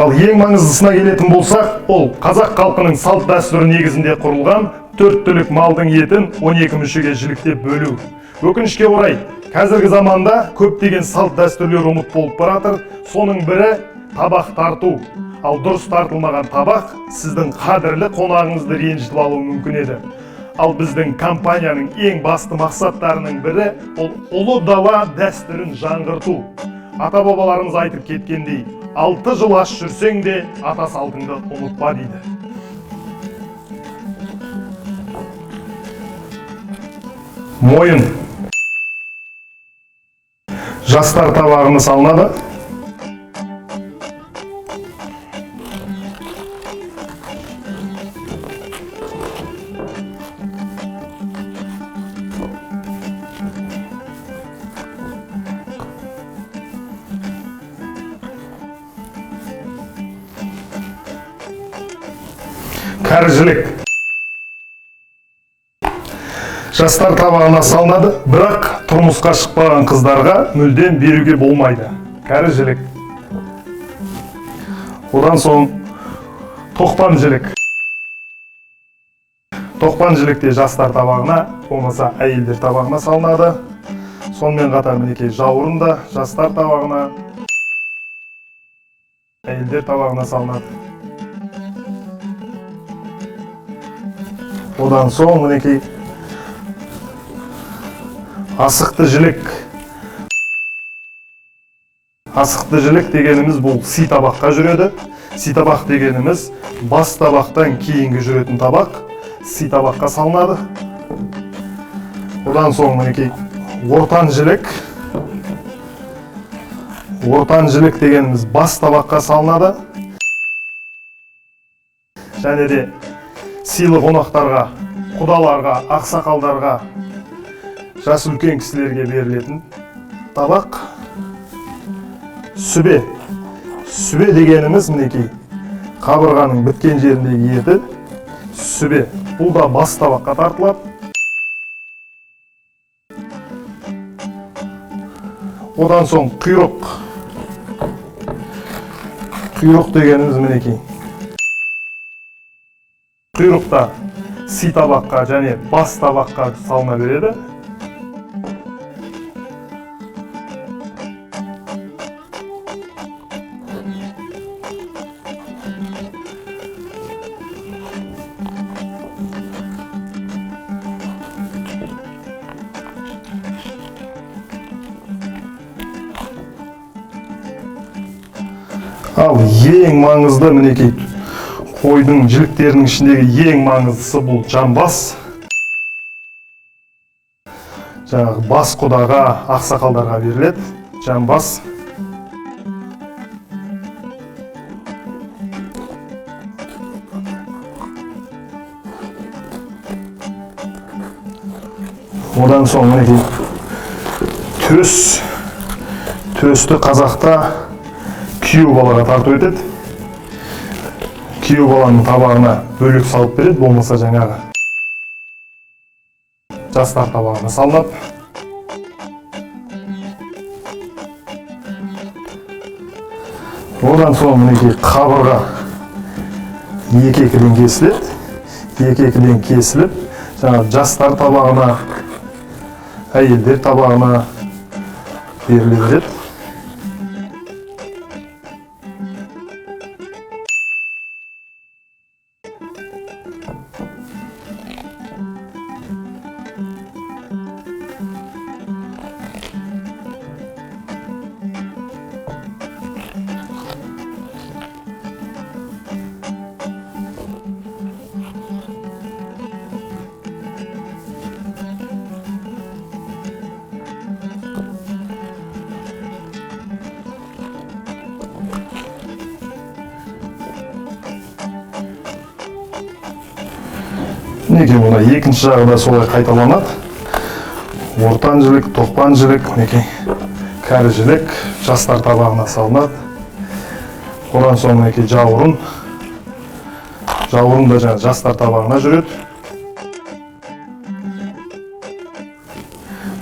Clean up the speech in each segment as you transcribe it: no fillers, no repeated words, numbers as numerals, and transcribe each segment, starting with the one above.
Ал ең маңыздысына келетін болсақ, ол қазақ халқының салт дәстүрі негізінде құрылған 4 түлік малдың етін 12 мүшеге жіліктеп бөлу. Өкінішке орай, қазіргі заманда көптеген салт дәстүрлер ұмыт болып баратыр. Соның бірі табақ тарту. Ал дұрыс тартылмаған табақ сіздің қадірлі қонағыңызды ренжітіп алуы мүмкін еді. Ал біздің компанияның ең басты мақсаттарының бірі ол ұлы дала дәстүрін жаңғырту. Ата-бабаларымыз айтып кеткендей, 6 жыл аш жүрсең де ата салтыңды ұмытпа дейді. Мойын. Жастар табағына салынады. Кәржілік. Жастар табағына салынады, бірақ тұрмысқа шықпаған қыздарға мүлдем беруге болмайды. Кәржілік. Одан соң тоқпан жілік. Тоқпан жілікте жастар табағына, болмаса әйелдер табағына салынады. Сонымен қатар мінекей жауырын да жастар табағына, әйелдер табағына салынады. Одан соң мінекей асықты жілік. Асықты жілік дегеніміз бұл си табаққа жүреді. Си табақ дегеніміз бас табақтан кейінгі жүретін табақ. Си табаққа салынады. Одан соң мінекей ортан жілік. Ортан жілік дегеніміз бас табаққа салынады. Және де сыйлы қонақтарға, құдаларға, ақсақалдарға, жас үлкен кісілерге берілетін табақ. Сүбе. Сүбе дегеніміз мінекей қабырғаның біткен жеріндегі еті. Сүбе. Бұл да бас табаққа тартылады. Одан соң құйрық. Құйрық дегеніміз мінекей құйрықта си табаққа және бас табаққа салына береді. Ал ең маңызды мінекей қойдың жіліктерінің ішіндегі ең маңыздысы бұл жамбас. Жаңағы бас құдаға, ақсақалдарға беріледі. Жамбас. Одан соң мінекей төс. Төсті қазақта күйеу балаға тарту етеді. Күйеу баланың табағына бөлек салып береді, болмаса жаңағы жастар табағына салынады. Одан соң мінекей қабырға екі-екіден кесіледі. Екі-екіден кесіліп, жаңағы жастар табағына, әйелдер табағына беріле береді. Неге мұна екінші жағы да солай қайталанады. Ортан жілік, тоқпан жілік, неге кәрі жілік жастар табағына салынады. Одан соң неге жауырын. Жауырын да жаңа жастар табағына жүреді.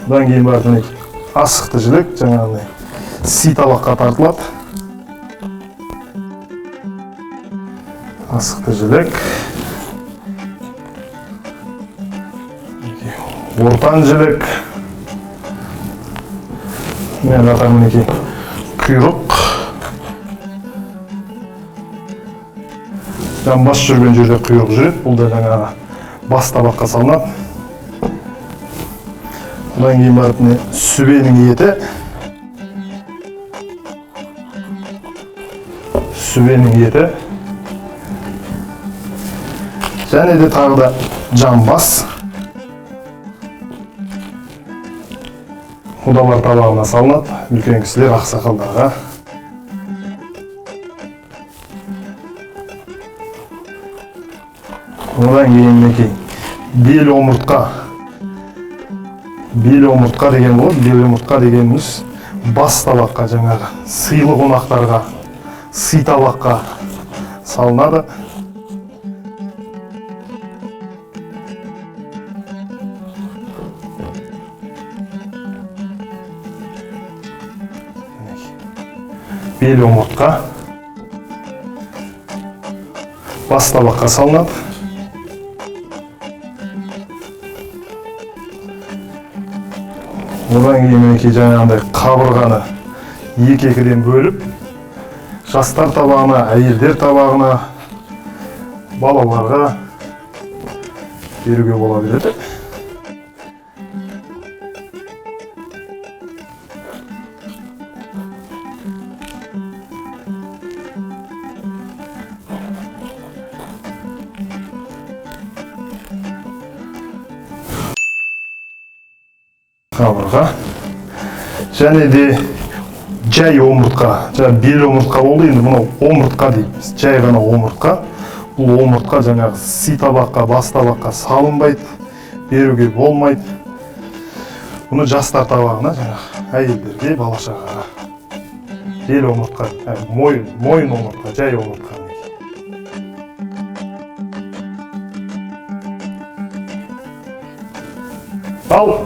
Одан кейін барып неге асықты жілік жаңағындай си табаққа тартылады. асықты жілік, ортан жілік, мен атам мінекей құйрық, жамбас жүрген жерде құйрық жүреді, бұл да жаңағы бас табаққа салынады. Одан кейін барып сүбенің еті, және де тағы да жамбас құдалар табағына салынады, үлкен кісілер ақсақалдарға. Одан кейін мінекей бел омыртқа деген болады. Бел омыртқа дегеніміз бас табаққа, жаңағы сыйлы қонақтарға, сый табаққа салынады. Бел омыртқа бас табаққа салынады. Одан кейін мінекей жаңағындай қабырғаны екі-екіден бөліп, жастар табағына, әйелдер табағына, балаларға беруге бола береді. Қабырға, және де жай омыртқа, бел омыртқа болды, енді бұны омыртқа дейміз, жай ғана омыртқа. Бұл омыртқа жаңағы сый табаққа, бас табаққа салынбайды, беруге болмайды. Бұны жастар табағына, жаңағы әйелдерге, бала-шағаға. Бел омыртқа, мойын омыртқа, жай омыртқа. Ал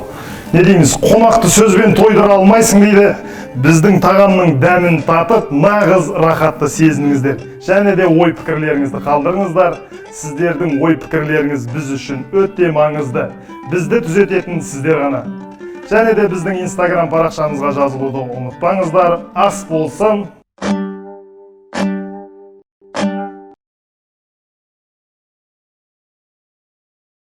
не дейміз, қонақты сөзбен тойдыра алмайсың дейді. Біздің тағамның дәмін татып, нағыз рахатты сезініңіздер. Және де ой пікірлеріңізді қалдырыңыздар. Сіздердің ой пікірлеріңіз біз үшін өте маңызды. Бізді түзететін сіздер ғана. Және де біздің Instagram парақшамызға жазылуды ұмытпаңыздар. Ас болсын.